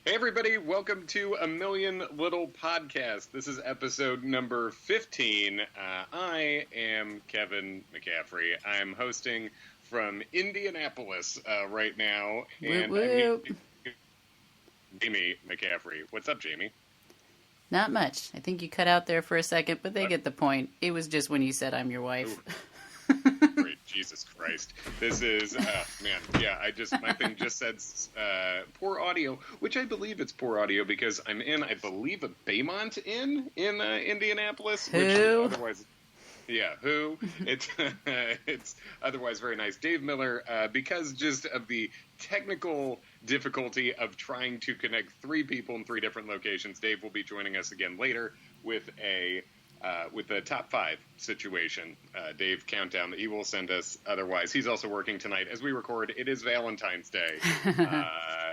Hey everybody, welcome to A Million Little Podcast. This is episode number 15. I am Kevin McCaffrey. I'm hosting from Indianapolis right now. And I'm here with Jaimie McCaffrey. What's up, Jaimie? Not much. I think you cut out there for a second, but they get the point. It was just when you said I'm your wife. Great, Jesus Christ. This is, my thing just said poor audio, which I believe it's poor audio because I'm in, I believe, a Baymont Inn in Indianapolis. Who? Which otherwise, who? It's otherwise very nice. Dave Miller, because just of the technical difficulty of trying to connect three people in three different locations, Dave will be joining us again later with the top five situation. Dave countdown that he will send us. Otherwise, he's also working tonight as we record. It is Valentine's Day.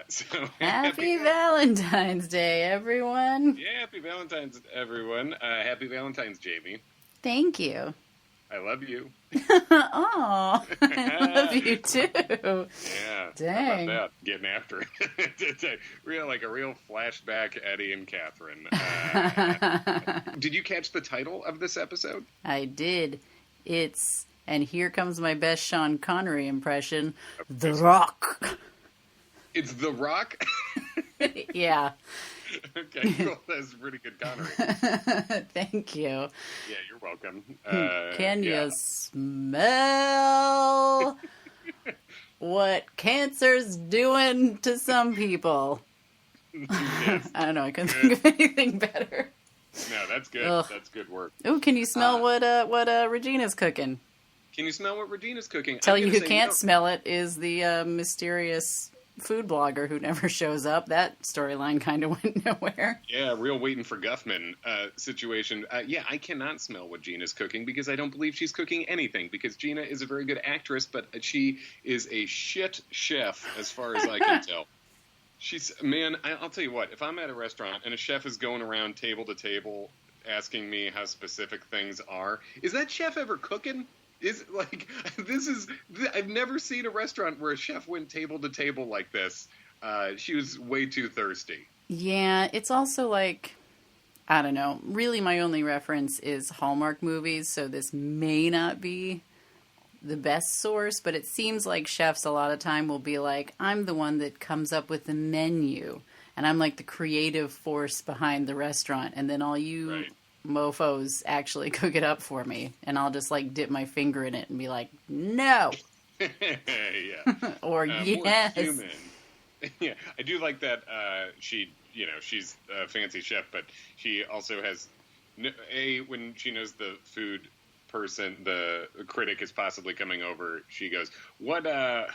So Happy Valentine's Day, everyone. Yeah, happy Valentine's, everyone. Happy Valentine's, Jaimie. Thank you. I love you. Aw, I love you too. Yeah. Dang. How about that? Getting after it. It's a real flashback Eddie and Katherine. Did you catch the title of this episode? I did. It's, and here comes my best Sean Connery impression, The Rock. It's The Rock? Yeah. Okay, cool. That's pretty good Connery. Thank you. Yeah, you're welcome. Can you smell what cancer's doing to some people? Yes. I don't know. I couldn't think of anything better. No, that's good. Ugh. That's good work. Ooh, can you smell what Regina's cooking? Can you smell what Regina's cooking? Tell you who can't smell it is the mysterious food blogger who never shows up. That storyline kind of went nowhere. Yeah, real waiting for Guffman situation. I cannot smell what Gina's cooking because I don't believe she's cooking anything because Gina is a very good actress, but she is a shit chef as far as I can tell. I'll tell you what, if I'm at a restaurant and a chef is going around table to table asking me how specific things are, is that chef ever cooking? I've never seen a restaurant where a chef went table to table like this. She was way too thirsty. Yeah, it's also like, I don't know. Really, my only reference is Hallmark movies, so this may not be the best source, but it seems like chefs a lot of time will be like, I'm the one that comes up with the menu, and I'm like the creative force behind the restaurant, and then all you... Right. Mofos actually cook it up for me, and I'll just like dip my finger in it and be like, no. Yeah. Or yes. More human. Yeah, I do like that. She's a fancy chef, but she also has when she knows the food person, the critic is possibly coming over, she goes, what am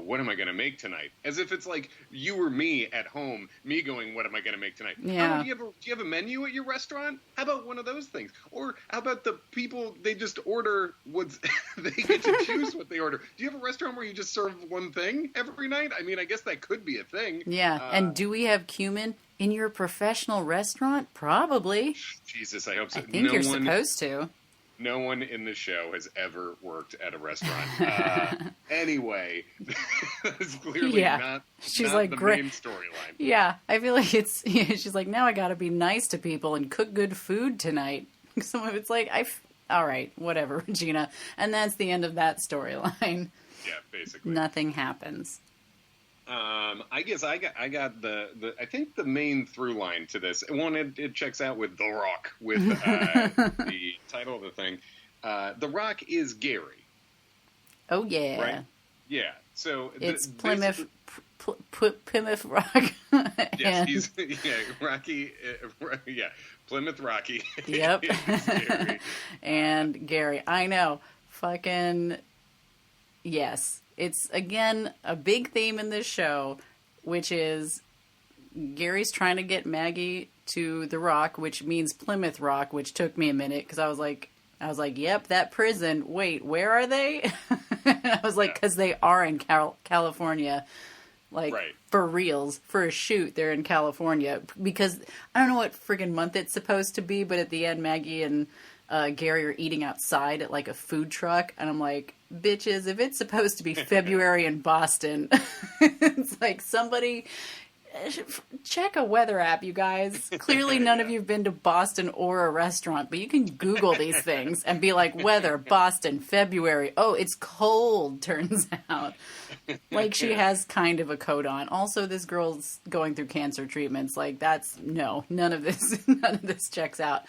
I going to make tonight? As if it's like you or me at home, me going, what am I going to make tonight? Yeah. Do you have a menu at your restaurant? How about one of those things? Or how about the people, they just order they get to choose what they order. Do you have a restaurant where you just serve one thing every night? I mean, I guess that could be a thing. Yeah. And do we have cumin in your professional restaurant? Probably. Jesus, I hope so. I think you're supposed to. No one in the show has ever worked at a restaurant. Anyway, that's clearly not the main storyline. Yeah, I feel like she's like, now I gotta be nice to people and cook good food tonight. Some of it's like, all right, whatever, Regina. And that's the end of that storyline. Yeah, basically. Nothing happens. I guess I got I think the main through line to this one, it checks out with The Rock with the title of the thing. The Rock is Gary. Oh yeah, right? Yeah. So it's Plymouth Rock. Yes, Rocky. Plymouth Rocky. Yep. Gary. And Gary, I know, fucking yes. It's, again, a big theme in this show, which is Gary's trying to get Maggie to the Rock, which means Plymouth Rock, which took me a minute, because I was like, yep, that prison. Wait, where are they? I was like, because they are in California. Like, right. For reals, for a shoot, they're in California. Because I don't know what friggin' month it's supposed to be, but at the end, Maggie and Gary are eating outside at, like, a food truck. And I'm like, bitches, if it's supposed to be February in Boston, it's like somebody... check a weather app, you guys. Clearly none of you have been to Boston or a restaurant, but you can Google these things and be like, weather, Boston, February. Oh, it's cold, turns out. Like, she has kind of a coat on. Also, this girl's going through cancer treatments. Like, none of this checks out.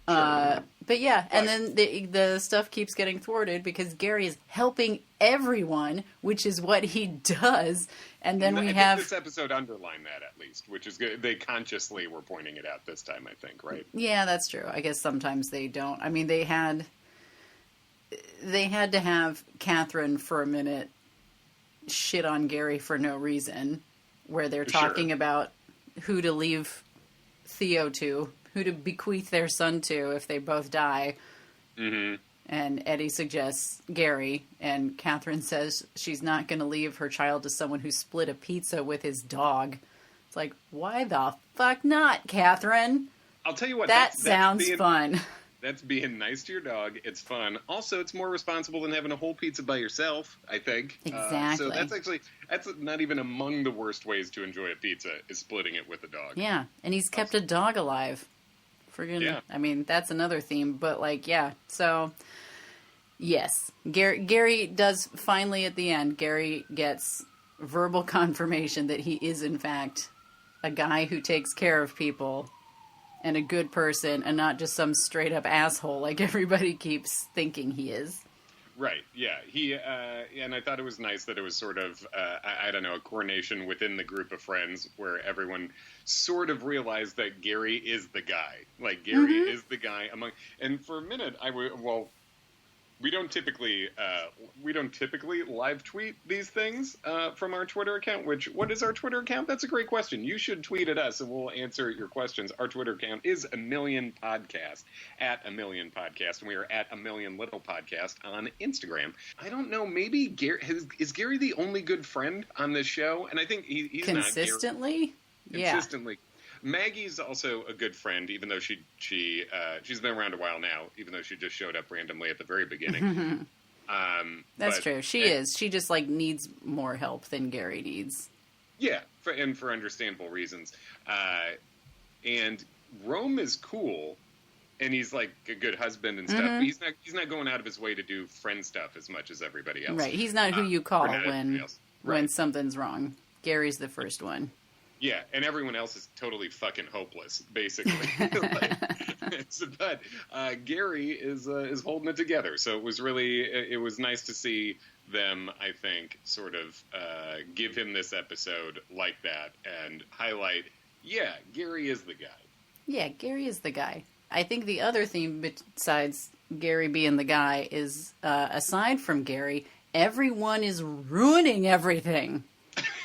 But yeah, and then the stuff keeps getting thwarted because Gary is helping everyone, which is what he does. And then I think this episode underlined that, at least, which is good. They consciously were pointing it out this time, I think, right? Yeah, that's true. I guess sometimes they don't. I mean, they had to have Katherine for a minute shit on Gary for no reason, where they're talking about who to leave Theo to, who to bequeath their son to if they both die. Mm-hmm. And Eddie suggests Gary, and Katherine says she's not going to leave her child to someone who split a pizza with his dog. It's like, why the fuck not, Katherine? I'll tell you what. That sounds fun. That's being nice to your dog. It's fun. Also, it's more responsible than having a whole pizza by yourself, I think. Exactly. So that's not even among the worst ways to enjoy a pizza, is splitting it with a dog. Yeah, and he's kept a dog alive. I mean, that's another theme, but so yes, Gary does finally at the end. Gary gets verbal confirmation that he is in fact a guy who takes care of people and a good person, and not just some straight up asshole like everybody keeps thinking he is. Right. Yeah. He and I thought it was nice that it was sort of I don't know, a coordination within the group of friends where everyone sort of realized that Gary is the guy. Like Gary is the guy among. And for a minute, we don't typically live tweet these things from our Twitter account. What is our Twitter account? That's a great question. You should tweet at us and we'll answer your questions. Our Twitter account is A Million Podcast, at A Million Podcast, and we are at A Million Little Podcast on Instagram. I don't know. Maybe Gary is Gary the only good friend on this show? And I think he's consistently. Not consistently. Maggie's also a good friend, even though she's been around a while now, even though she just showed up randomly at the very beginning. That's true. She is. She just needs more help than Gary needs. Yeah, for understandable reasons. And Rome is cool, and he's like a good husband and stuff. But he's not going out of his way to do friend stuff as much as everybody else. Right. He's not who you call when something's wrong. Gary's the first one. Yeah, and everyone else is totally fucking hopeless, basically. But Gary is holding it together. So it was nice to see them, I think, sort of give him this episode like that and highlight, Gary is the guy. Yeah, Gary is the guy. I think the other theme besides Gary being the guy is, aside from Gary, everyone is ruining everything.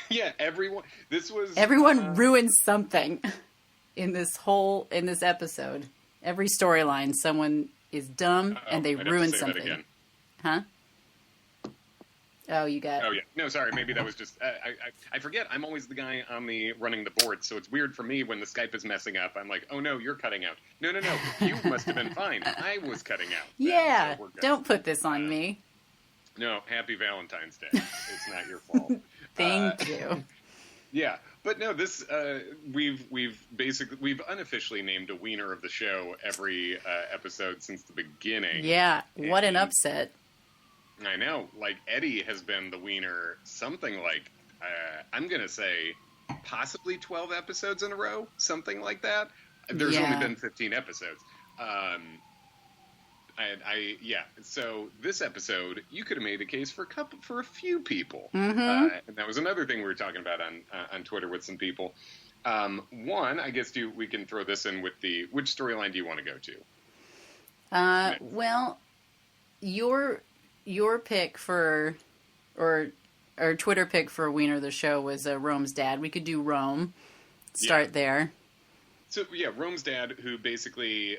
Yeah, everyone ruins something in this episode. Every storyline, someone is dumb and they ruin something. Huh? Oh, you got. Oh yeah. No, sorry. Maybe that was just. I forget. I'm always the guy running the board, so it's weird for me when the Skype is messing up. I'm like, oh no, you're cutting out. No. You must have been fine. I was cutting out. Yeah. So don't put this on me. No. Happy Valentine's Day. It's not your fault. Thank you. Yeah, but no, this we've unofficially named a wiener of the show every episode since the beginning. Yeah, what an upset. I know. Like Eddie has been the wiener something like I'm gonna say possibly 12 episodes in a row, something like that. There's only been 15 episodes. So this episode, you could have made a case for a few people. And that was another thing we were talking about on Twitter with some people. One, I guess we can throw this in with which storyline do you want to go to? Well, your pick for, or Twitter pick for Wiener the show was Rome's dad. We could do Rome. Start there. So, Rome's dad, who basically,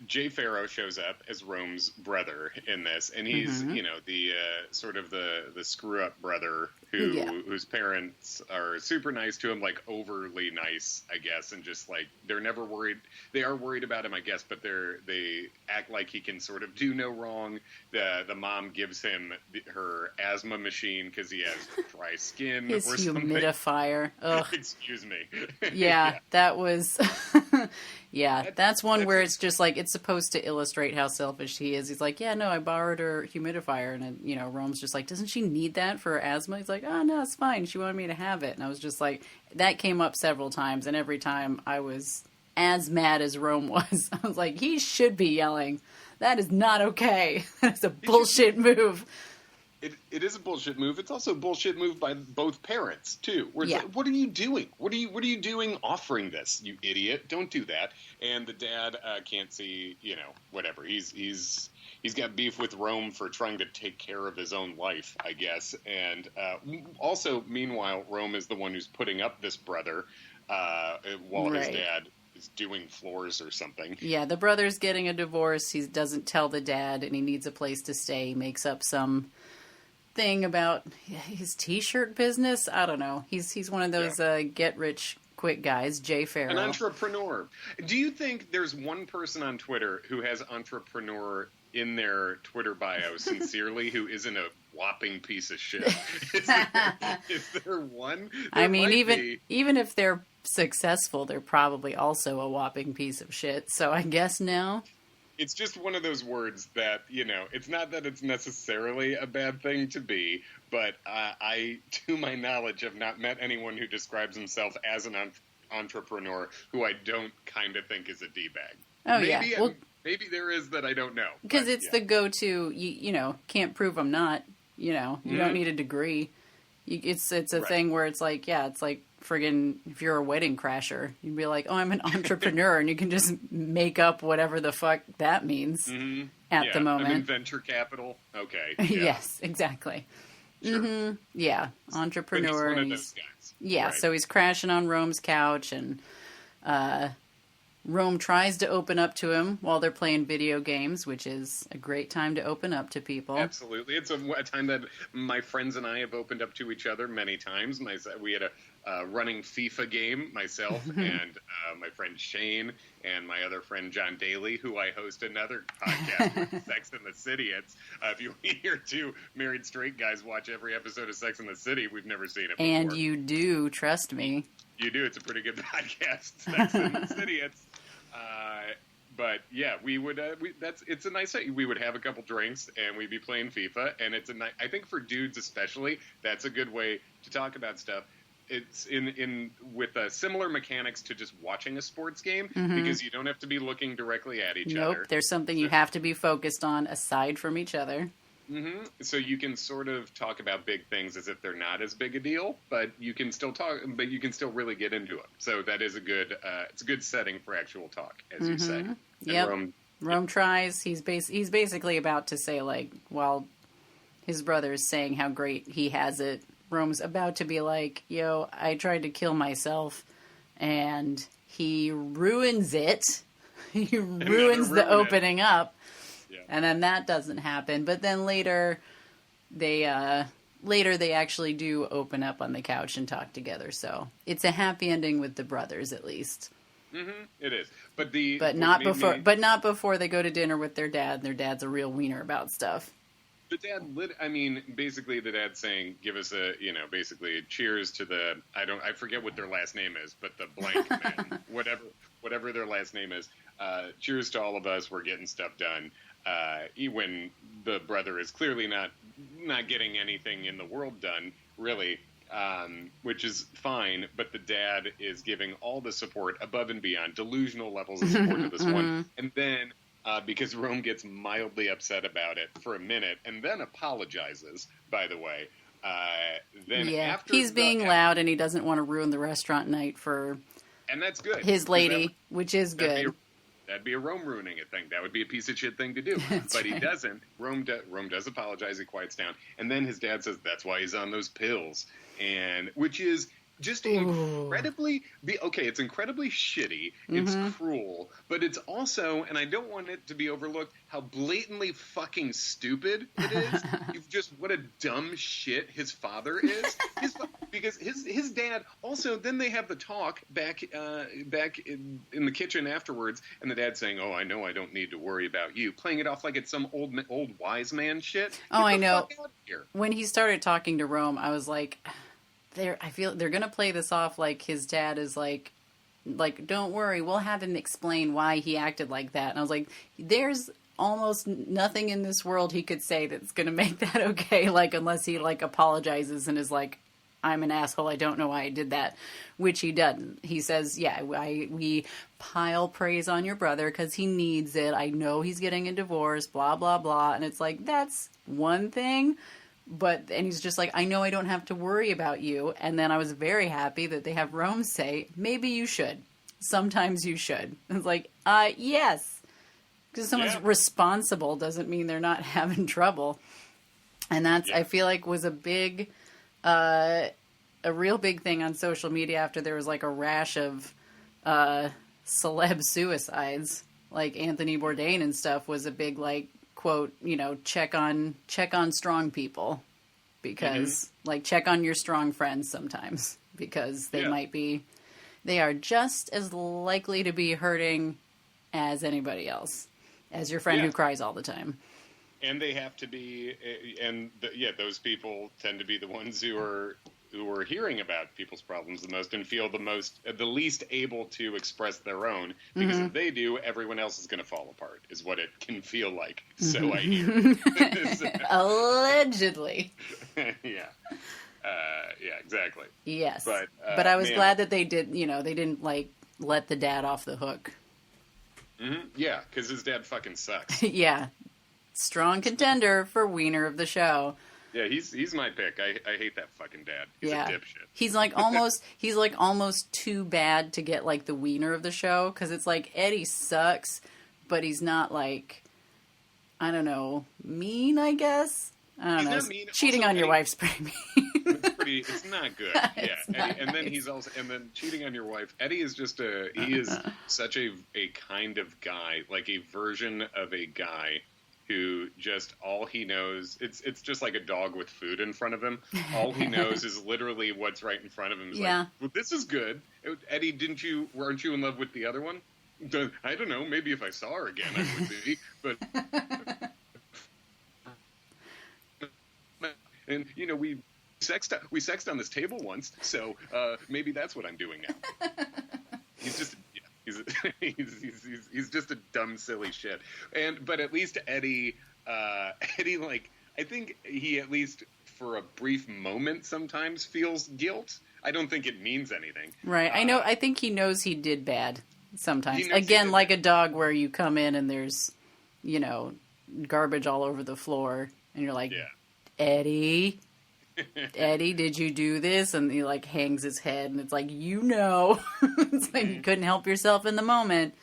Jay Farrow shows up as Rome's brother in this, and he's, the sort of the screw-up brother whose parents are super nice to him, like overly nice, I guess, and just like they're never worried. They are worried about him, I guess, but they act like he can sort of do no wrong. The mom gives him her asthma machine because he has dry skin His or something. humidifier. Ugh. Excuse me. Yeah, that was. Yeah, that's one where it's just like, it's supposed to illustrate how selfish he is. He's like, yeah, no, I borrowed her humidifier. And, Rome's just like, doesn't she need that for asthma? He's like, oh, no, it's fine. She wanted me to have it. And I was just like, that came up several times. And every time I was as mad as Rome was. I was like, he should be yelling. That is not okay. That's a bullshit move. It is a bullshit move. It's also a bullshit move by both parents too. Where it's like, what are you doing? What are you doing offering this? You idiot! Don't do that. And the dad can't see. Whatever. He's got beef with Rome for trying to take care of his own life, I guess. And also, meanwhile, Rome is the one who's putting up this brother while his dad is doing floors or something. Yeah, the brother's getting a divorce. He doesn't tell the dad, and he needs a place to stay. He makes up some thing about his t-shirt business. I don't know. He's one of those get rich quick guys. Jay Farrell, an entrepreneur. Do you think there's one person on Twitter who has entrepreneur in their Twitter bio sincerely who isn't a whopping piece of shit? Is there one? I mean, even if they're successful, they're probably also a whopping piece of shit. So I guess no. It's just one of those words that, it's not that it's necessarily a bad thing to be, but I, to my knowledge, have not met anyone who describes himself as an entrepreneur who I don't kind of think is a D-bag. Oh, maybe, well, maybe there is that I don't know. Because it's the go-to, can't prove I'm not, you don't need a degree. It's a thing where it's like, it's like friggin' if you're a wedding crasher, you'd be like, oh, I'm an entrepreneur, and you can just make up whatever the fuck that means at the moment. I'm in venture capital. Okay. Yeah. Yes, exactly. Sure. Mm-hmm. Yeah, entrepreneur. He's one of those guys. Yeah, right. So he's crashing on Rome's couch, and Rome tries to open up to him while they're playing video games, which is a great time to open up to people. Absolutely. It's a time that my friends and I have opened up to each other many times. We had a running FIFA game, myself and my friend Shane and my other friend John Daly, who I host another podcast with, Sex and the City. It's if you hear two married straight guys watch every episode of Sex and the City, we've never seen it before. And you do, trust me. You do. It's a pretty good podcast, Sex and the City. But yeah, we would. It's a nice night. We would have a couple drinks and we'd be playing FIFA. And it's I think for dudes especially, that's a good way to talk about stuff. It's with similar mechanics to just watching a sports game because you don't have to be looking directly at each other. Nope, there's something you have to be focused on aside from each other. Mm-hmm. So you can sort of talk about big things as if they're not as big a deal, but you can still talk. But you can still really get into them. So that is a good. It's a good setting for actual talk, as you say. Yep. Rome tries. He's basically about to say, like, while his brother is saying how great he has it, Rome's about to be like, yo, I tried to kill myself, and he ruins it. He ruins the opening up. Yeah. And then that doesn't happen. But then later they actually do open up on the couch and talk together. So it's a happy ending with the brothers, at least. Mm-hmm. It is. But not before they go to dinner with their dad. Their dad's a real wiener about stuff. The dad, basically the dad's saying, give us basically cheers to the, I forget what their last name is, but the blank men, whatever their last name is. Cheers to all of us. We're getting stuff done. When the brother is clearly not getting anything in the world done, really, which is fine, but the dad is giving all the support above and beyond, delusional levels of support to this one. And then, because Rome gets mildly upset about it for a minute, and then apologizes, by the way. After he's being loud, and he doesn't want to ruin the restaurant night for and that's good. His lady, which is good. That'd be a Rome ruining it thing. That would be a piece of shit thing to do. But he doesn't. Rome does apologize. He quiets down. And then his dad says that's why he's on those pills. And which is just incredibly it's incredibly shitty, it's cruel, but it's also, and I don't want it to be overlooked, how blatantly fucking stupid it is. You've just, what a dumb shit his father is. Because his dad also, then they have the talk back in the kitchen afterwards, and the dad saying, "Oh, I know I don't need to worry about you," playing it off like it's some old wise man shit. Oh, I know. Fuck out of here. When he started talking to Rome, I was like, I feel they're gonna play this off like his dad is like, don't worry, we'll have him explain why he acted like that. And I was like, there's almost nothing in this world he could say that's gonna make that okay, like, unless he like apologizes and is like, I'm an asshole, I don't know why I did that, which he doesn't. He says, yeah, we pile praise on your brother because he needs it. I know he's getting a divorce, blah, blah, blah. And it's like, that's one thing. And he's just like, I know I don't have to worry about you. And then I was very happy that they have Rome say, maybe you should. Sometimes you should. And it's like, yes. Because someone's responsible doesn't mean they're not having trouble. And that's, I feel like, was a real big thing on social media after there was like a rash of celeb suicides. Like Anthony Bourdain and stuff was a big, like, quote, check on strong people, because like, check on your strong friends sometimes, because they are just as likely to be hurting as anybody else, as your friend who cries all the time. And they have to be, those people tend to be the ones who are hearing about people's problems the most and feel the least able to express their own, because if they do, everyone else is going to fall apart, is what it can feel like. So I hear. Allegedly. Yeah, exactly. Yes, but I was glad that they did. They didn't like let the dad off the hook. Yeah, because his dad fucking sucks. Yeah. Strong contender for Wiener of the show. Yeah, he's my pick. I hate that fucking dad. He's a dipshit. He's like almost too bad to get like the Wiener of the show, because it's like Eddie sucks, but he's not like, I don't know, mean, I guess. I don't know. Not mean. Cheating also, on your wife's pretty mean. It's not good. Yeah, Eddie, and then then cheating on your wife. Eddie is just he is such a kind of guy, like a version of a guy who just, all he knows, it's just like a dog with food in front of him. All he knows is literally what's right in front of him. He's like, well, this is good. Eddie, weren't you in love with the other one? I don't know. Maybe if I saw her again, I would be. But and we sexed on this table once, so maybe that's what I'm doing now. He's just. He's just a dumb, silly shit. But at least Eddie, like, I think he at least for a brief moment sometimes feels guilt. I don't think it means anything. Right. I think he knows he did bad sometimes. Again, like a dog where you come in and there's, garbage all over the floor and you're like, Eddie, did you do this? And he like hangs his head and it's like, it's like you couldn't help yourself in the moment,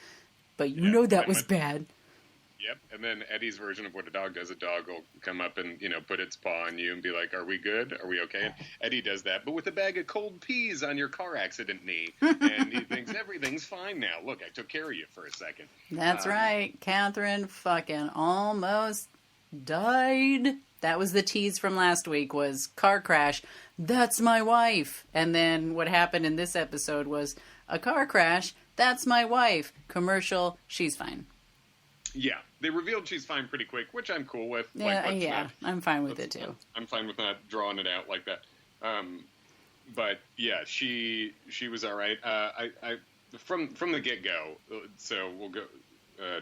but that was bad. Yep. And then Eddie's version of what a dog does, a dog will come up and, put its paw on you and be like, are we good? Are we okay? And Eddie does that, but with a bag of cold peas on your car accident knee. And he thinks everything's fine now. Look, I took care of you for a second. That's right. Katherine fucking almost died. That was the tease from last week, was car crash. That's my wife. And then what happened in this episode was a car crash. That's my wife. Commercial. She's fine. Yeah. They revealed she's fine pretty quick, which I'm cool with. I'm fine with it too. I'm fine with not drawing it out like that. But yeah, she was all right. I from the get-go, so we'll go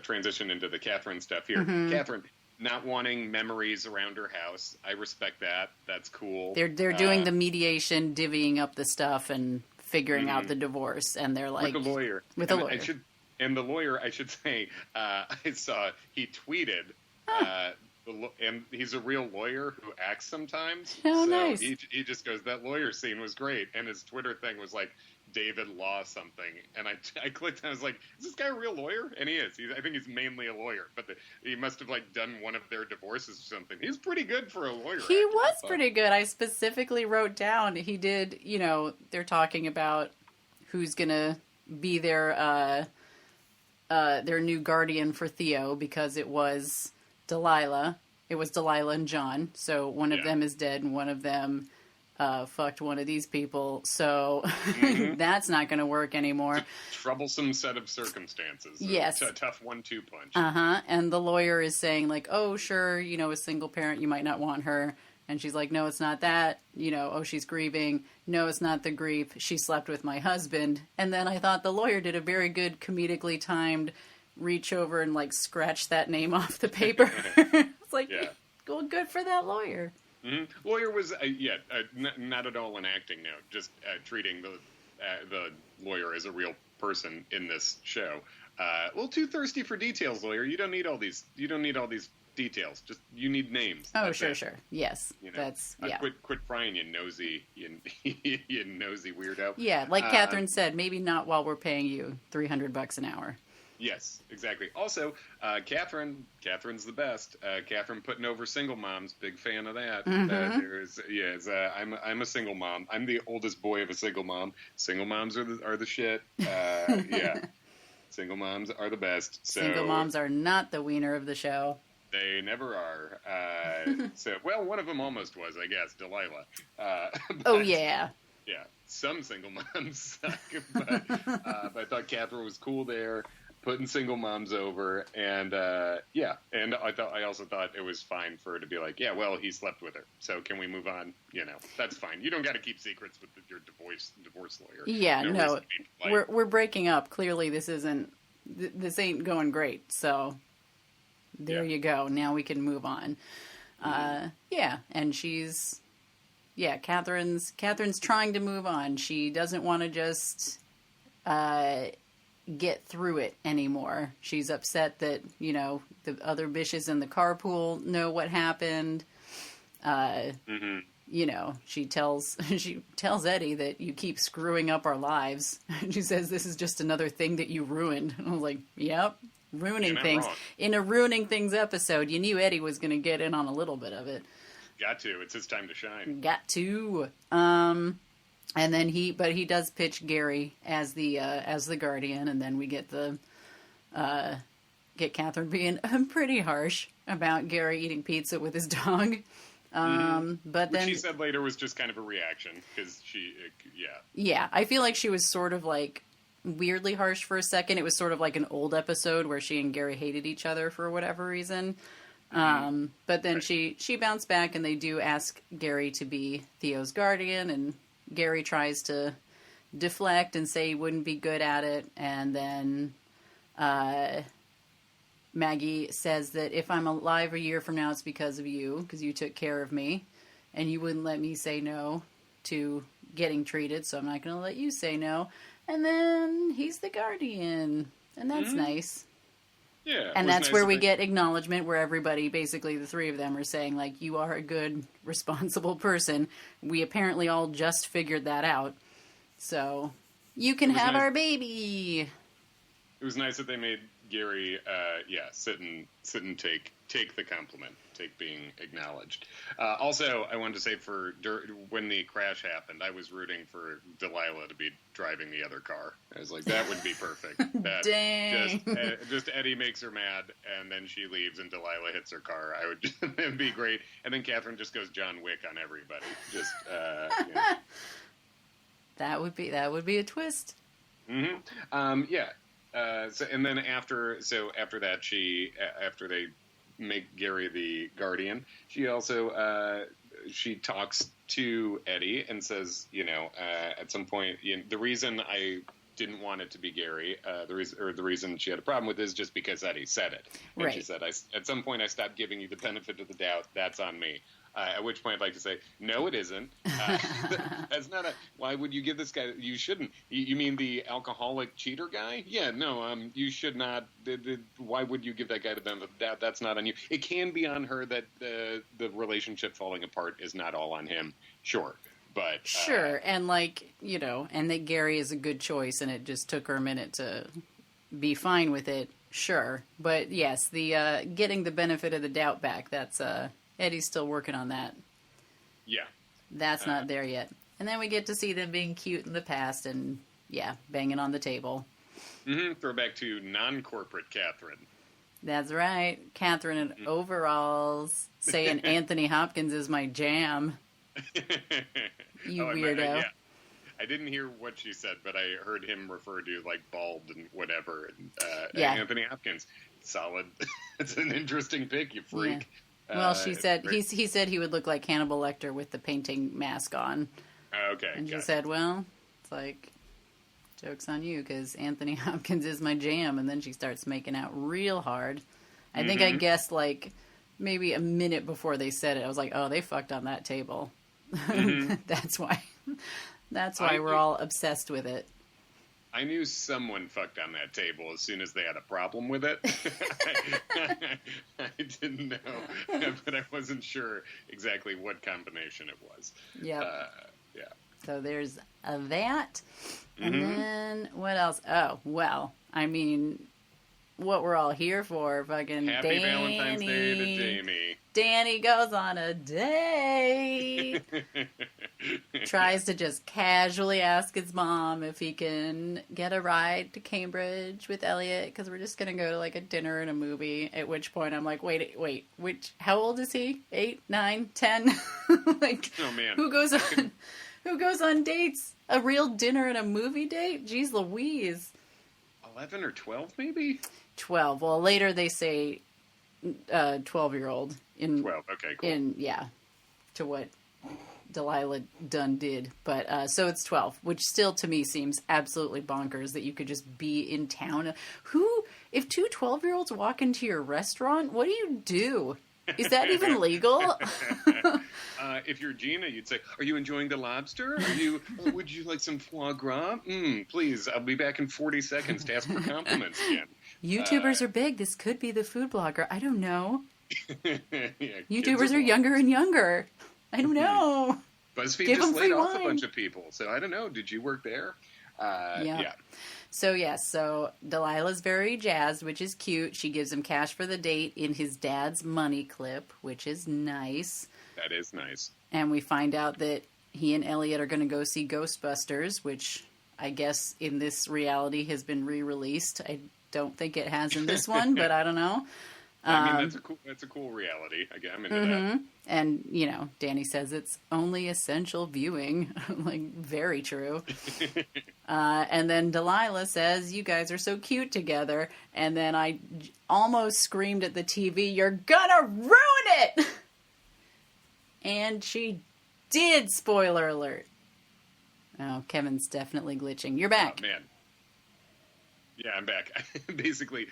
transition into the Katherine stuff here. Katherine, not wanting memories around her house. I respect that. That's cool. They're doing the mediation, divvying up the stuff and figuring out the divorce, and they're like with a lawyer. And the lawyer, I should say, I saw he tweeted, and he's a real lawyer who acts sometimes. Oh, so nice. He just goes, that lawyer scene was great, and his Twitter thing was like, David Law something, and I clicked and I was like, is this guy a real lawyer? And he is. I think he's mainly a lawyer, but he must have like done one of their divorces or something. He's pretty good for a lawyer. He was pretty good. I specifically wrote down he did. They're talking about who's gonna be their new guardian for Theo because it was Delilah. It was Delilah and John. So one of them is dead, and one of them fucked one of these people, so that's not going to work anymore. It's a troublesome set of circumstances. Yes. A tough 1-2 punch. And the lawyer is saying, like, oh, sure, a single parent, you might not want her. And she's like, no, it's not that. Oh, she's grieving. No, it's not the grief. She slept with my husband. And then I thought the lawyer did a very good comedically timed reach over and, like, scratch that name off the paper. It's like, well, good for that lawyer. Mm-hmm. Lawyer was, not at all an acting note, just treating the lawyer as a real person in this show. A little too thirsty for details, lawyer. You don't need all these details. Just you need names. Oh, sure. Yes, that's Quit prying, you nosy, you nosy weirdo. Yeah, like Katherine said, maybe not while we're paying you $300 an hour. Yes, exactly. Also, Katherine's the best. Katherine putting over single moms, big fan of that. I'm a single mom. I'm the oldest boy of a single mom. Single moms are the shit. Single moms are the best. So, single moms are not the wiener of the show. They never are. One of them almost was, I guess, Delilah. Oh, yeah. Yeah, some single moms suck, but I thought Katherine was cool there. Putting single moms over, and I also thought it was fine for her to be like, yeah, well, he slept with her, so can we move on? That's fine. You don't got to keep secrets with your divorce lawyer. Yeah, no, we're breaking up. Clearly, this ain't going great. So there you go. Now we can move on. And Katherine's trying to move on. She doesn't want to just get through it anymore. She's upset that, the other bitches in the carpool know what happened. She tells Eddie that you keep screwing up our lives. She says, this is just another thing that you ruined. And I was like, yep, ruining things. Wrong. In a Ruining Things episode, you knew Eddie was going to get in on a little bit of it. Got to. It's his time to shine. Got to. And then he does pitch Gary as the guardian, and then we get Katherine being pretty harsh about Gary eating pizza with his dog. But then she said later was just kind of a reaction because I feel like she was sort of like weirdly harsh for a second. It was sort of like an old episode where she and Gary hated each other for whatever reason. But then she bounced back, and they do ask Gary to be Theo's guardian, and Gary tries to deflect and say he wouldn't be good at it, and then Maggie says that if I'm alive a year from now, it's because of you, because you took care of me, and you wouldn't let me say no to getting treated, so I'm not going to let you say no. And then he's the guardian, and that's nice. Yeah, and that's nice where we get acknowledgement, where everybody, basically the three of them, are saying, like, you are a good, responsible person. We apparently all just figured that out. So, you can have our baby. It was nice that they made Gary, sit and take the compliment, take being acknowledged. Also, I wanted to say when the crash happened, I was rooting for Delilah to be driving the other car. I was like, that would be perfect. Dang. Just Eddie makes her mad, and then she leaves, and Delilah hits her car. It'd be great. And then Katherine just goes John Wick on everybody. Just That would be a twist. Mm-hmm. And then after that, after they make Gary the guardian, she also she talks to Eddie and says, at some point, the reason I didn't want it to be Gary, the reason she had a problem with it is just because Eddie said it. And right. She said, at some point I stopped giving you the benefit of the doubt. That's on me. At which point I'd like to say, no, it isn't. That's not why would you give this guy, you shouldn't. You mean the alcoholic cheater guy? Yeah, no, you should not. Why would you give that guy the benefit of the doubt? That's not on you. It can be on her that the relationship falling apart is not all on him, sure. But sure, and like, you know, and that Gary is a good choice, and it just took her a minute to be fine with it. Sure, but yes, the getting the benefit of the doubt back. That's Eddie's still working on that. Yeah, that's not there yet. And then we get to see them being cute in the past, and yeah, banging on the table. Throwback to non-corporate Katherine. That's right, Katherine in overalls, saying Anthony Hopkins is my jam. You weirdo. I didn't hear what she said, but I heard him refer to like bald and whatever. And Anthony Hopkins, solid. It's an interesting pick, you freak. Yeah. Well, she said he said he would look like Hannibal Lecter with the painting mask on. Okay. And she said, "Well, it's like joke's on you because Anthony Hopkins is my jam." And then she starts making out real hard. I think I guessed like maybe a minute before they said it. I was like, "Oh, they fucked on that table." That's why. That's why we're all obsessed with it. I knew someone fucked on that table as soon as they had a problem with it. I didn't know, but I wasn't sure exactly what combination it was. Yep. Yeah. So there's that. And then what else? Oh, well, I mean, what we're all here for, fucking Happy Valentine's Day to Jaimie. Danny goes on a date. Tries to just casually ask his mom if he can get a ride to Cambridge with Elliot because we're just going to go to like a dinner and a movie. At which point I'm like, wait, how old is he? 8, 9, 10? Like, oh man, who goes on dates? A real dinner and a movie date? Jeez Louise. 11 or 12 maybe? 12. Well, later they say 12-year-old. 12, okay, cool. To what Delilah done did. But, so it's 12, which still to me seems absolutely bonkers that you could just be in town. If two 12-year-olds walk into your restaurant, what do you do? Is that even legal? If you're Gina, you'd say, "Are you enjoying the lobster? Would you like some foie gras? Please, I'll be back in 40 seconds to ask for compliments again." YouTubers are big. This could be the food blogger. I don't know. YouTubers are are younger and younger. I don't know. BuzzFeed just laid off a bunch of people, so I don't know. Did you work there? Yeah. So Delilah's very jazzed, which is cute. She gives him cash for the date in his dad's money clip, which is nice. That is nice. And we find out that he and Elliot are going to go see Ghostbusters, which I guess in this reality has been re-released. I don't think it has in this one, but I don't know. I mean, that's a cool reality. I'm into that. And, you know, Danny says it's only essential viewing. Like, very true. And then Delilah says, "You guys are so cute together." And then I almost screamed at the TV, "You're gonna ruin it!" And she did, spoiler alert. Oh, Kevin's definitely glitching. You're back. Oh, man. Yeah, I'm back. Basically,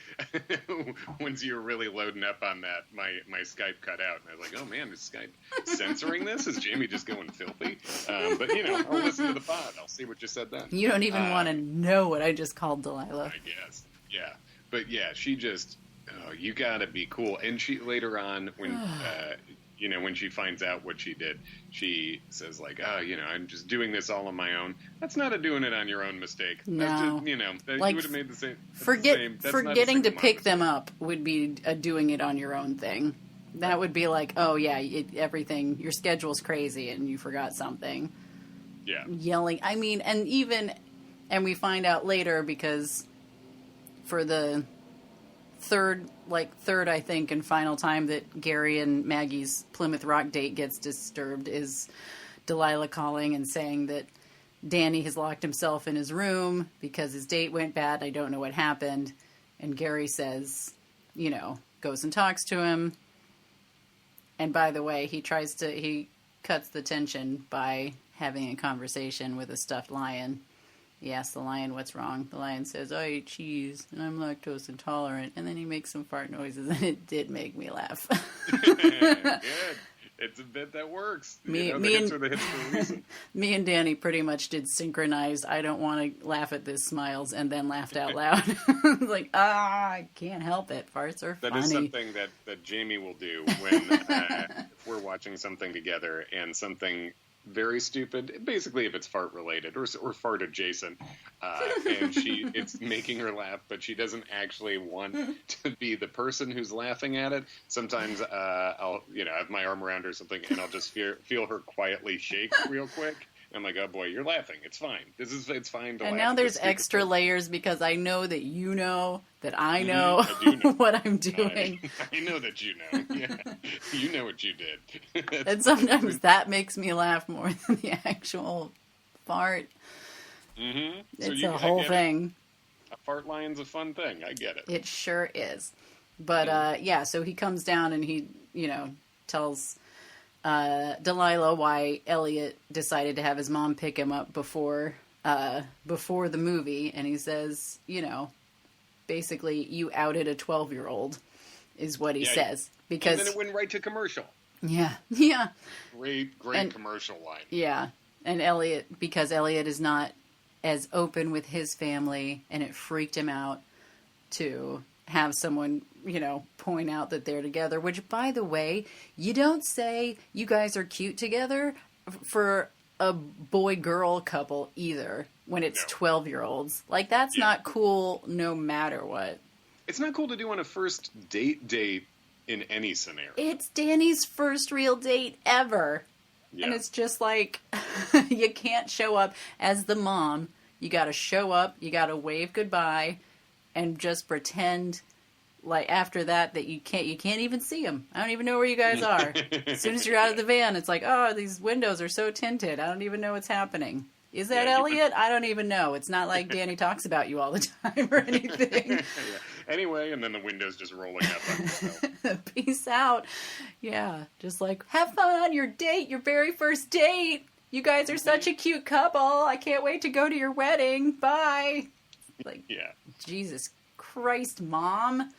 once you were really loading up on that, my Skype cut out, and I was like, "Oh man, is Skype censoring this? Is Jaimie just going filthy?" But you know, I'll listen to the pod. I'll see what you said then. You don't even want to know what I just called Delilah. I guess, yeah. But yeah, she just, you gotta be cool. And she later on, when when she finds out what she did, she says like, "I'm just doing this all on my own." That's not a doing it on your own mistake. No. That's just, like, you would have made the same. Forgetting to pick them up would be a doing it on your own thing. That would be like, oh yeah, everything, your schedule's crazy and you forgot something. Yeah. Yelling. I mean, and we find out later because for the third, I think, and final time that Gary and Maggie's Plymouth Rock date gets disturbed is Delilah calling and saying that Danny has locked himself in his room because his date went bad. I don't know what happened. And Gary says, goes and talks to him. And by the way, he cuts the tension by having a conversation with a stuffed lion. He asks the lion what's wrong. The lion says, "I eat cheese, and I'm lactose intolerant." And then he makes some fart noises, and it did make me laugh. Good. It's a bit that works. Me and Danny pretty much did synchronize, "I don't want to laugh at this" smiles, and then laughed out loud. Like, I can't help it. Farts are funny. That is something that Jaimie will do when if we're watching something together and something very stupid. Basically, if it's fart related or fart adjacent, and it's making her laugh, but she doesn't actually want to be the person who's laughing at it. Sometimes I'll have my arm around her or something, and I'll just feel her quietly shake real quick. I'm like, oh boy, you're laughing. It's fine. It's fine to laugh. And now there's extra layers because I know that you know that I know, what I'm doing. I know that you know. Yeah. You know what you did. And sometimes that makes me laugh more than the actual fart. Mm-hmm. It's a whole thing. A fart lion's a fun thing. I get it. It sure is. But, so he comes down and he, tells Delilah why Elliot decided to have his mom pick him up before the movie. And he says, basically, you outed a 12-year-old, is what he says. Because, and then it went right to commercial. Yeah, yeah. Great commercial line. Yeah, and because Elliot is not as open with his family, and it freaked him out to have someone, point out that they're together, which, by the way, you don't say you guys are cute together for a boy-girl couple either when it's 12-year-olds. Like, that's not cool no matter what. It's not cool to do on a first date in any scenario. It's Danny's first real date ever. Yeah. And it's just like, you can't show up as the mom. You gotta show up, you gotta wave goodbye, and just pretend like after that you can't even see him. I don't even know where you guys are. As soon as you're out of the van, it's like, oh, these windows are so tinted. I don't even know what's happening. Is that Elliot? I don't even know. It's not like Danny talks about you all the time or anything. Yeah. Anyway, and then the window's just rolling up. Peace out. Yeah, just like, have fun on your date, your very first date. You guys are such a cute couple. I can't wait to go to your wedding. Bye. Like, Jesus Christ, Mom.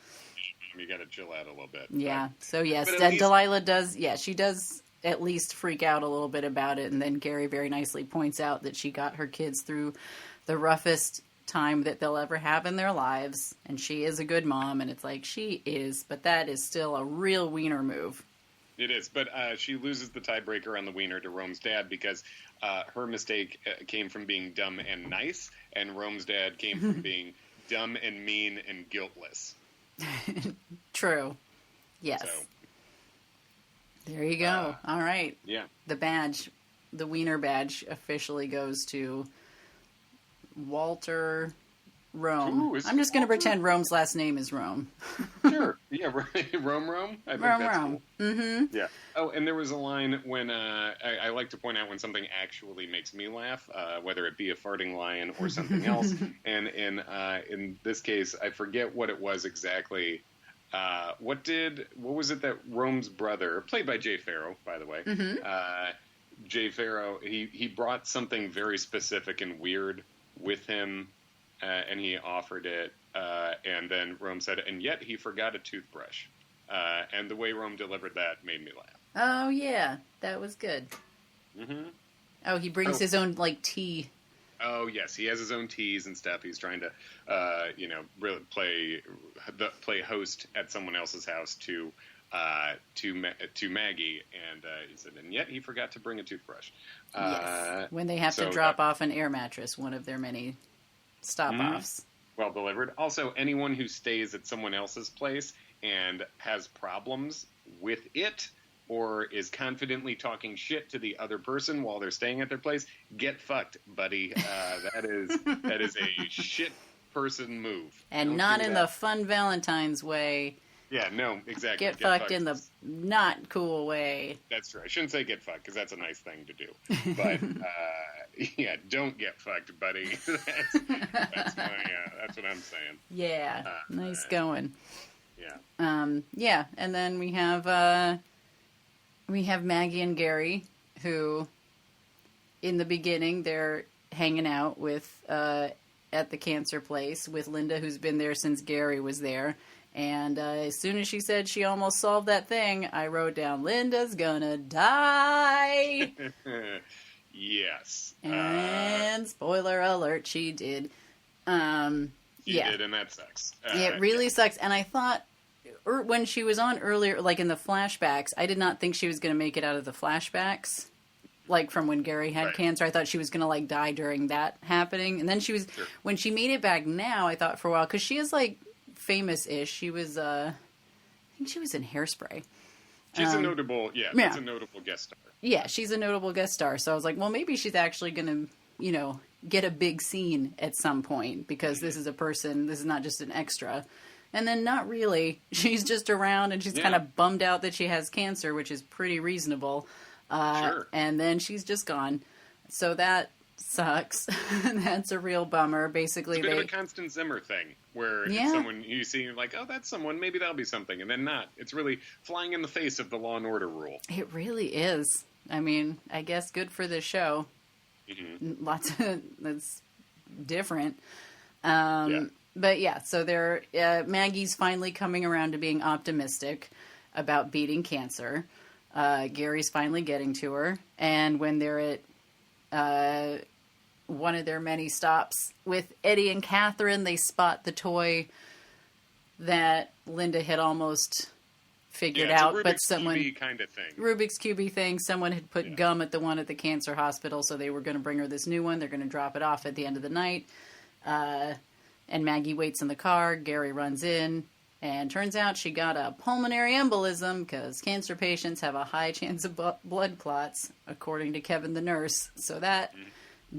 You gotta chill out a little bit. Yeah, so yes, and Delilah does, she does at least freak out a little bit about it, and then Gary very nicely points out that she got her kids through the roughest time that they'll ever have in their lives, and she is a good mom, and it's like, she is, but that is still a real wiener move. It is, but she loses the tiebreaker on the wiener to Rome's dad because her mistake came from being dumb and nice, and Rome's dad came from being dumb and mean and guiltless. True. Yes. So, there you go. All right. Yeah. The wiener badge officially goes to Walter Rome. Ooh, I'm just going to pretend Rome's last name is Rome. Sure. Yeah, Rome. I think that's Rome. Cool. Mm-hmm. Yeah. Oh, and there was a line when I like to point out when something actually makes me laugh, whether it be a farting lion or something else. And in this case, I forget what it was exactly. What was it that Rome's brother, played by Jay Farrow, by the way, Jay Farrow, he brought something very specific and weird with him. And he offered it, and then Rome said, and yet he forgot a toothbrush. And the way Rome delivered that made me laugh. Oh, yeah. That was good. Mm-hmm. Oh, he brings his own, tea. Oh, yes. He has his own teas and stuff. He's trying to, really play host at someone else's house to Maggie. And he said, and yet he forgot to bring a toothbrush. Yes. When they have to drop off an air mattress, one of their many stop-offs. Well delivered. Also, anyone who stays at someone else's place and has problems with it or is confidently talking shit to the other person while they're staying at their place, get fucked, buddy. That is a shit person move. And not in the fun Valentine's way. Yeah, no, exactly. Get fucked in the not cool way. That's true. I shouldn't say get fucked because that's a nice thing to do. But don't get fucked, buddy. that's what I'm saying. Yeah, nice going. Yeah. And then we have Maggie and Gary, who in the beginning they're hanging out with at the cancer place with Linda, who's been there since Gary was there. And as soon as she said she almost solved that thing, I wrote down, Linda's gonna die. Yes. And spoiler alert, she did. She did, and that sucks. It really sucks. And I thought, when she was on earlier, like in the flashbacks, I did not think she was going to make it out of the flashbacks. like from when Gary had cancer. I thought she was going to like die during that happening. And then she was, when she made it back now, I thought for a while, because she is like famous-ish. She was, I think she was in Hairspray. She's a notable, that's a notable guest star. Yeah, she's a notable guest star. So I was like, well, maybe she's actually going to, you know, get a big scene at some point, because this is a person, this is not just an extra. And then not really. She's just around, and she's kind of bummed out that she has cancer, which is pretty reasonable. And then she's just gone. So that sucks. That's a real bummer. Basically, it's a bit of a Constance Zimmer thing, where it's someone you see, you're like, oh, that's someone, maybe that'll be something, and then not. It's really flying in the face of the Law and Order rule. It really is. I mean, I guess good for this show. Mm-hmm. Lots of that's different. But yeah, so Maggie's finally coming around to being optimistic about beating cancer. Gary's finally getting to her, and when they're at one of their many stops with Eddie and Katherine, they spot the toy that Linda had almost figured out, but someone kind of thing. Rubik's Cube thing. Someone had put gum at the one at the cancer hospital, so they were going to bring her this new one. They're going to drop it off at the end of the night. And Maggie waits in the car. Gary runs in, and turns out she got a pulmonary embolism, because cancer patients have a high chance of blood clots, according to Kevin the nurse. So that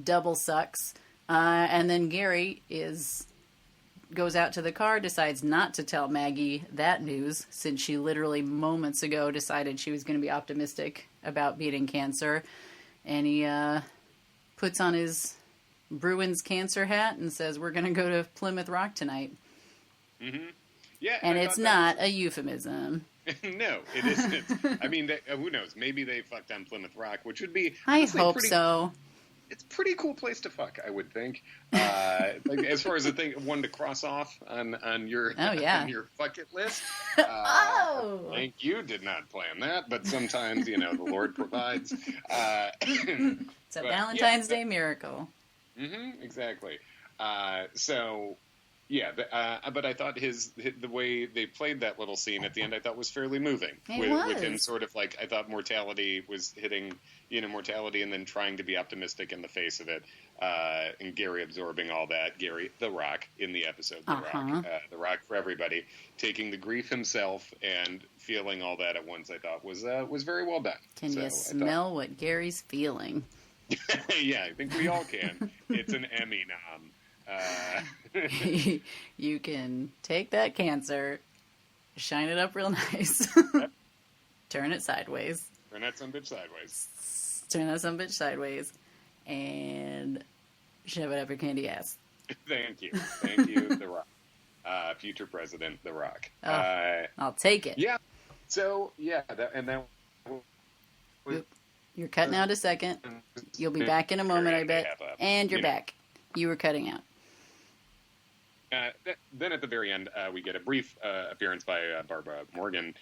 double sucks. And then Gary goes out to the car, decides not to tell Maggie that news, since she literally moments ago decided she was going to be optimistic about beating cancer. And he puts on his Bruins cancer hat and says, we're going to go to Plymouth Rock tonight. Mm-hmm. Yeah, and it's not a euphemism. No, it isn't. I mean, who knows? Maybe they fucked on Plymouth Rock, which would be... I hope so. It's a pretty cool place to fuck, I would think. Like, as far as the thing, one to cross off on your on your fuck it list. Thank you. Did not plan that, but sometimes, the Lord provides. It's a Valentine's Day miracle. Mm-hmm, exactly. But I thought the way they played that little scene at the end, I thought was fairly moving. With him sort of like, I thought mortality was hitting, mortality, and then trying to be optimistic in the face of it, and Gary absorbing all that. Gary, the Rock, in the episode, the Rock for everybody, taking the grief himself and feeling all that at once, I thought was very well done. Can you smell what Gary's feeling? Yeah, I think we all can. It's an Emmy nom. You can take that cancer, shine it up real nice, turn it sideways. Turn that sumbitch sideways. Turn that sumbitch sideways, and shove it up your candy ass. Thank you. The Rock. Future President, The Rock. I'll take it. Yeah. So, You're cutting out a second. You'll be back in a moment, I bet. And you're back. You were cutting out. Then at the very end, we get a brief appearance by Barbara Morgan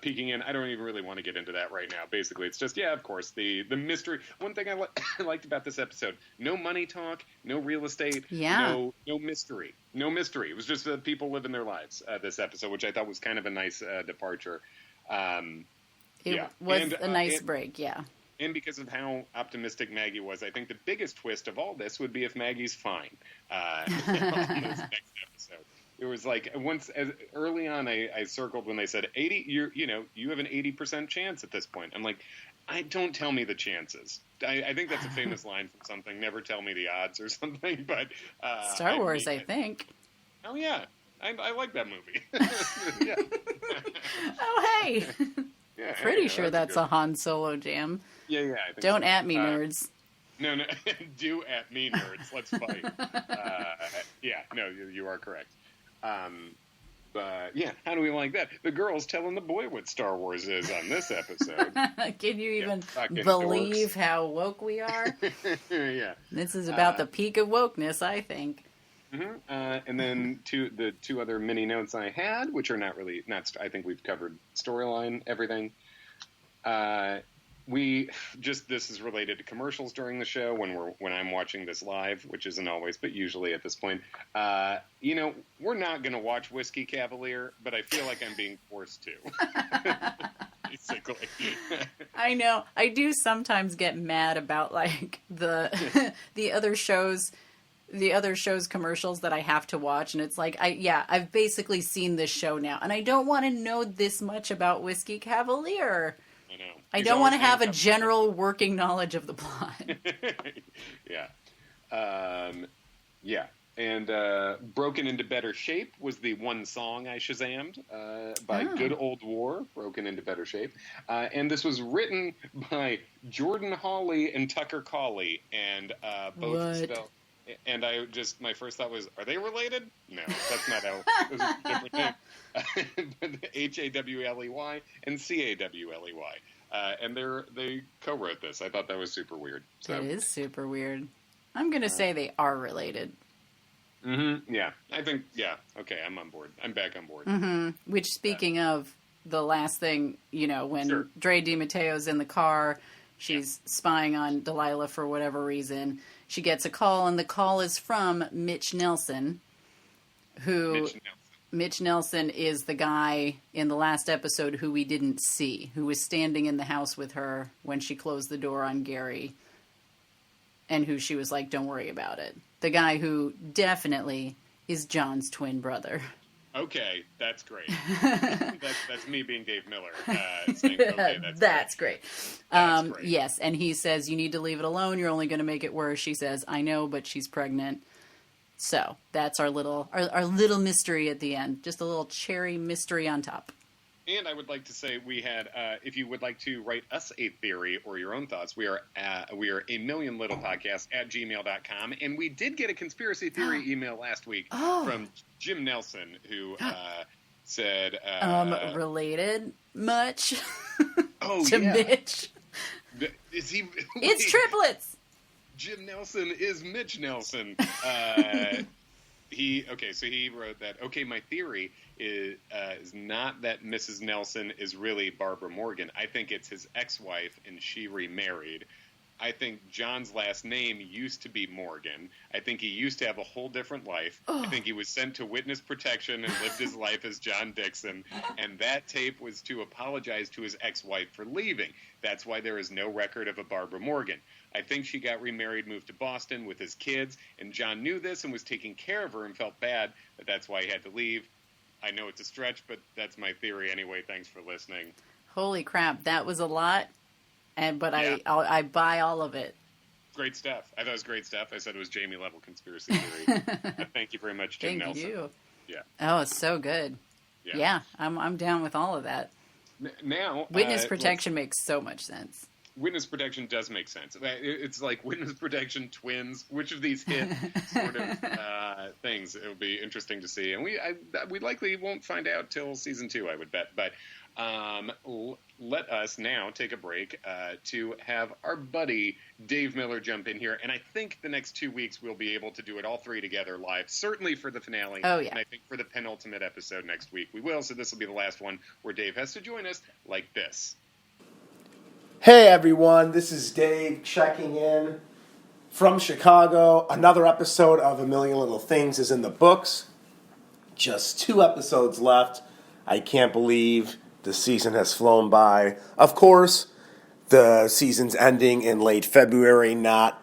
peeking in. I don't even really want to get into that right now. Basically, it's just, of course, the mystery. One thing I liked about this episode, no money talk, no real estate, no mystery. No mystery. It was just people living their lives this episode, which I thought was kind of a nice departure. It was a nice break, And because of how optimistic Maggie was, I think the biggest twist of all this would be if Maggie's fine on this next episode. It was like early on, I circled when they said 80. You have an 80% chance at this point. I'm like, don't tell me the chances. I think that's a famous line from something. Never tell me the odds or something. But Star Wars, I think. Oh yeah, I like that movie. Yeah. Oh hey. Yeah, pretty sure that's a Han Solo jam. Yeah, I think Don't at me, nerds. No, do at me, nerds. Let's fight. You are correct. But how do we like that? The girl's telling the boy what Star Wars is on this episode. Can you even believe how woke we are? Yeah. This is about the peak of wokeness, I think. Mm-hmm. And then the two other mini notes I had, which are not. I think we've covered storyline, everything. this is related to commercials during the show when I'm watching this live, which isn't always, but usually at this point. We're not going to watch Whiskey Cavalier, but I feel like I'm being forced to. Basically. I know. I do sometimes get mad about like the other shows commercials that I have to watch, and it's like I've basically seen this show now, and I don't want to know this much about Whiskey Cavalier. I know. I don't want to have a general working knowledge of the plot. Yeah. And Broken Into Better Shape was the one song I Shazammed by Good Old War, Broken Into Better Shape. And this was written by Jordan Hawley and Tucker Cawley, and both spelled. And my first thought was, are they related? No, that's not how. Those are different names. Hawley and Cawley. And they co-wrote this. I thought that was super weird. So. It is super weird. I'm going to say they are related. Mm-hmm. Yeah, I think, yeah. Okay, I'm on board. I'm back on board. Mm-hmm. Which, speaking of the last thing, when Dre DiMatteo's in the car, she's spying on Delilah for whatever reason. She gets a call, and the call is from Mitch Nelson, Mitch Nelson is the guy in the last episode who we didn't see, who was standing in the house with her when she closed the door on Gary, and who she was like, don't worry about it. The guy who definitely is John's twin brother. Okay, that's great. that's me being Dave Miller. Saying, okay, that's great. That's great. Yes, and he says, you need to leave it alone. You're only going to make it worse. She says, I know, but she's pregnant. So that's our little mystery at the end. Just a little cherry mystery on top. And I would like to say we had, if you would like to write us a theory or your own thoughts, we are a million little podcast at gmail.com. And we did get a conspiracy theory email last week from Jim Nelson, who said... related much to Mitch? Is he... It's triplets! Jim Nelson is Mitch Nelson. He wrote that, okay, my theory is not that Mrs. Nelson is really Barbara Morgan. I think it's his ex-wife, and she remarried. I think John's last name used to be Morgan. I think he used to have a whole different life. I think he was sent to witness protection and lived his life as John Dixon. And that tape was to apologize to his ex-wife for leaving. That's why there is no record of a Barbara Morgan. I think she got remarried, moved to Boston with his kids, and John knew this and was taking care of her and felt bad, but that's why he had to leave. I know it's a stretch, but that's my theory anyway. Thanks for listening. Holy crap, that was a lot, but yeah. I buy all of it. Great stuff. I thought it was great stuff. I said it was Jaimie level conspiracy theory. Thank you very much, Jim Nelson. Thank you. Yeah. Oh, it's so good. Yeah, I'm down with all of that. Now, witness protection makes so much sense. Witness protection does make sense. It's like witness protection, twins. Which of these hit sort of things? It will be interesting to see, and we likely won't find out till season 2, I would bet. But let us now take a break to have our buddy Dave Miller jump in here, and I think the next 2 weeks we'll be able to do it all three together live. Certainly for the finale. Oh yeah. And I think for the penultimate episode next week we will. So this will be the last one where Dave has to join us like this. Hey everyone, this is Dave checking in from Chicago. Another episode of A Million Little Things is in the books. Just 2 episodes left. I can't believe the season has flown by. Of course, the season's ending in late February, not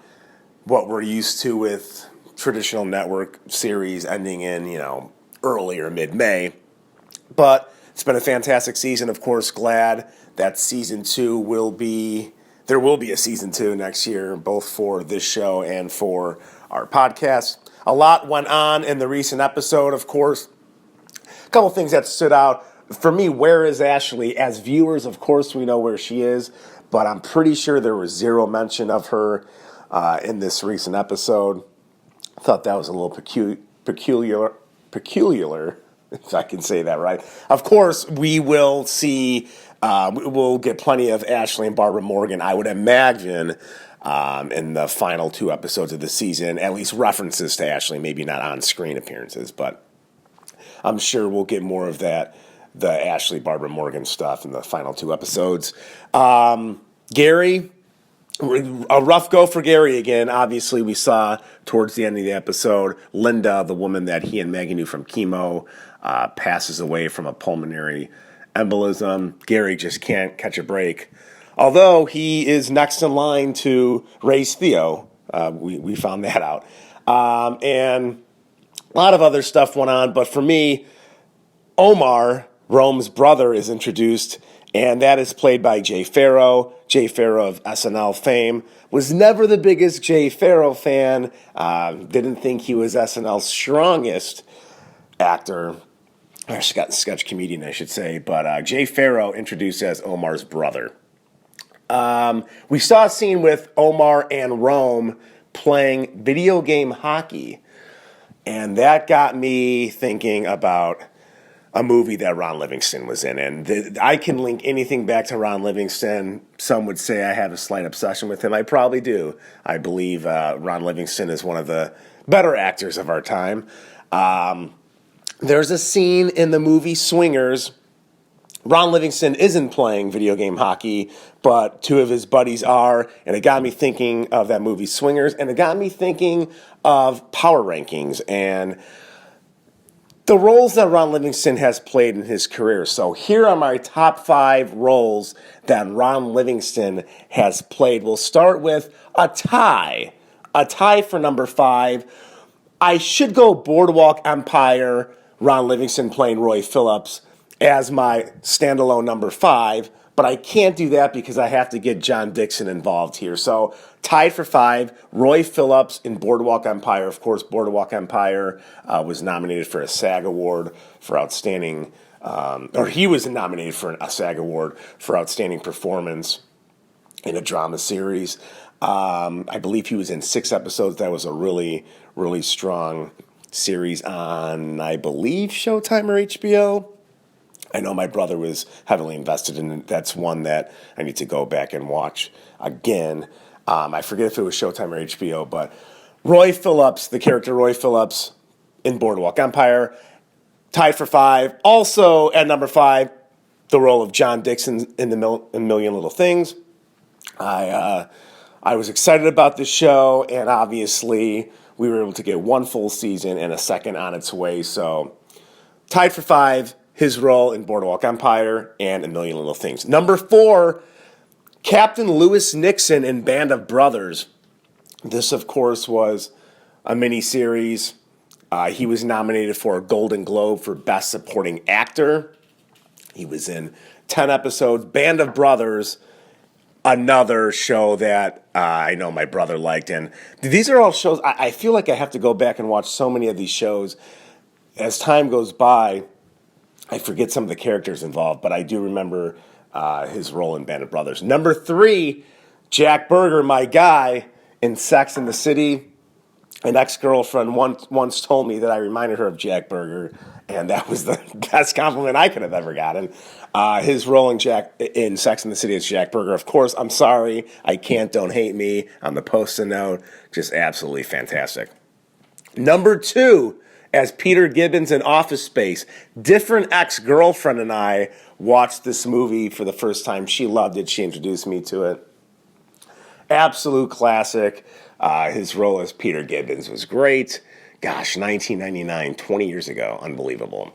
what we're used to with traditional network series ending in, early or mid-May. But it's been a fantastic season. Of course, glad that season 2 there will be a season 2 next year, both for this show and for our podcast. A lot went on in the recent episode, of course. A couple things that stood out. For me, where is Ashley? As viewers, of course, we know where she is, but I'm pretty sure there was 0 mention of her in this recent episode. I thought that was a little peculiar, if I can say that right. Of course, we will see, we'll get plenty of Ashley and Barbara Morgan, I would imagine, in the final 2 episodes of the season, at least references to Ashley, maybe not on-screen appearances, but I'm sure we'll get more of that, the Ashley, Barbara Morgan stuff in the final 2 episodes. Gary, a rough go for Gary again. Obviously, we saw towards the end of the episode, Linda, the woman that he and Maggie knew from chemo, passes away from a pulmonary embolism. Gary just can't catch a break. Although he is next in line to raise Theo. We found that out. And a lot of other stuff went on. But for me, Omar, Rome's brother, is introduced, and that is played by Jay Farrow. Jay Farrow of SNL fame. Was never the biggest Jay Farrow fan. Didn't think he was SNL's strongest actor, or sketch comedian, I should say. But Jay Farrow introduced as Omar's brother. We saw a scene with Omar and Rome playing video game hockey, and that got me thinking about a movie that Ron Livingston was in. And I can link anything back to Ron Livingston. Some would say I have a slight obsession with him. I probably do. I believe Ron Livingston is one of the better actors of our time. There's a scene in the movie Swingers. Ron Livingston isn't playing video game hockey, but two of his buddies are, and it got me thinking of that movie Swingers, and it got me thinking of Power Rankings and the roles that Ron Livingston has played in his career. So here are my top 5 roles that Ron Livingston has played. We'll start with a tie for number 5. I should go Boardwalk Empire, Ron Livingston playing Roy Phillips, as my standalone number 5, but I can't do that because I have to get John Dixon involved here. So tied for 5, Roy Phillips in Boardwalk Empire. Of course, Boardwalk Empire was nominated for a SAG Award for outstanding, or he was nominated for a SAG Award for outstanding performance in a drama series. I believe he was in 6 episodes. That was a really, really strong series on, I believe, Showtime or HBO. I know my brother was heavily invested in it. That's one that I need to go back and watch again. I forget if it was Showtime or HBO, but Roy Phillips, the character Roy Phillips in Boardwalk Empire, tied for 5. Also at number 5, the role of John Dixon in A Million Little Things. I was excited about this show, and obviously we were able to get 1 full season and a second on its way. So tied for 5. His role in Boardwalk Empire and A Million Little Things. Number 4, Captain Lewis Nixon in Band of Brothers. This, of course, was a miniseries. He was nominated for a Golden Globe for Best Supporting Actor. He was in 10 episodes. Band of Brothers, another show that I know my brother liked. And these are all shows, I feel like I have to go back and watch so many of these shows. As time goes by, I forget some of the characters involved, but I do remember his role in Band of Brothers. Number 3, Jack Berger, my guy, in Sex and the City. An ex-girlfriend once told me that I reminded her of Jack Berger, and that was the best compliment I could have ever gotten. His role in Sex and the City as Jack Berger. Of course, I'm sorry, I can't, don't hate me, on the Post-it note. Just absolutely fantastic. Number 2, as Peter Gibbons in Office Space. Different ex-girlfriend and I watched this movie for the first time. She loved it. She introduced me to it. Absolute classic. His role as Peter Gibbons was great. Gosh, 1999, 20 years ago. Unbelievable.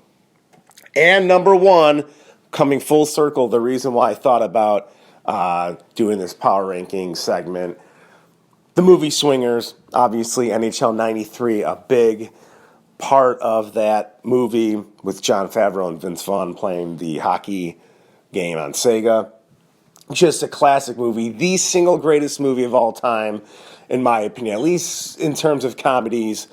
And number 1, coming full circle, the reason why I thought about doing this power ranking segment, the movie Swingers, obviously NHL 93, a big part of that movie with Jon Favreau and Vince Vaughn playing the hockey game on Sega. Just a classic movie, the single greatest movie of all time, in my opinion, at least in terms of comedies.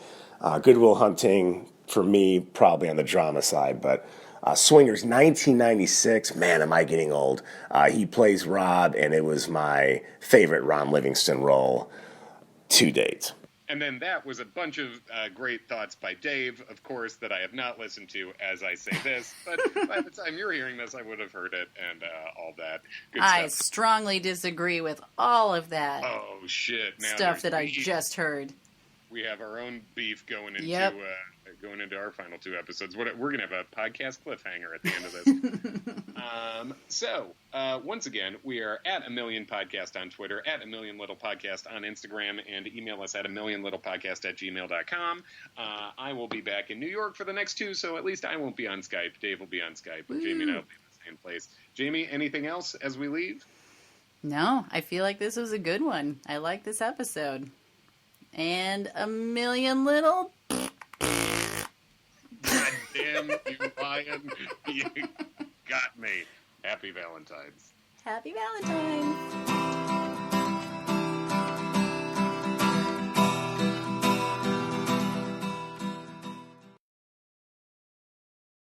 Good Will Hunting, for me, probably on the drama side, but Swingers, 1996, man, am I getting old. He plays Rob, and it was my favorite Ron Livingston role to date. And then that was a bunch of great thoughts by Dave, of course, that I have not listened to as I say this. But by the time you're hearing this, I would have heard it and all that good I stuff. strongly disagree with all of that Oh, shit. Now stuff that I beef. just heard. We have our own beef going into Yep. going into our final 2 episodes. We're going to have a podcast cliffhanger at the end of this. Once again, we are at A Million Podcast on Twitter, at A Million Little Podcast on Instagram, and email us at amillionlittlepodcast@gmail.com. I will be back in New York for the next 2, so at least I won't be on Skype. Dave will be on Skype, but Jaimie and I will be in the same place. Jaimie, anything else as we leave? No, I feel like this was a good one. I like this episode. And a million little... God damn, you lion. You got me. Happy Valentine's. Happy Valentine's.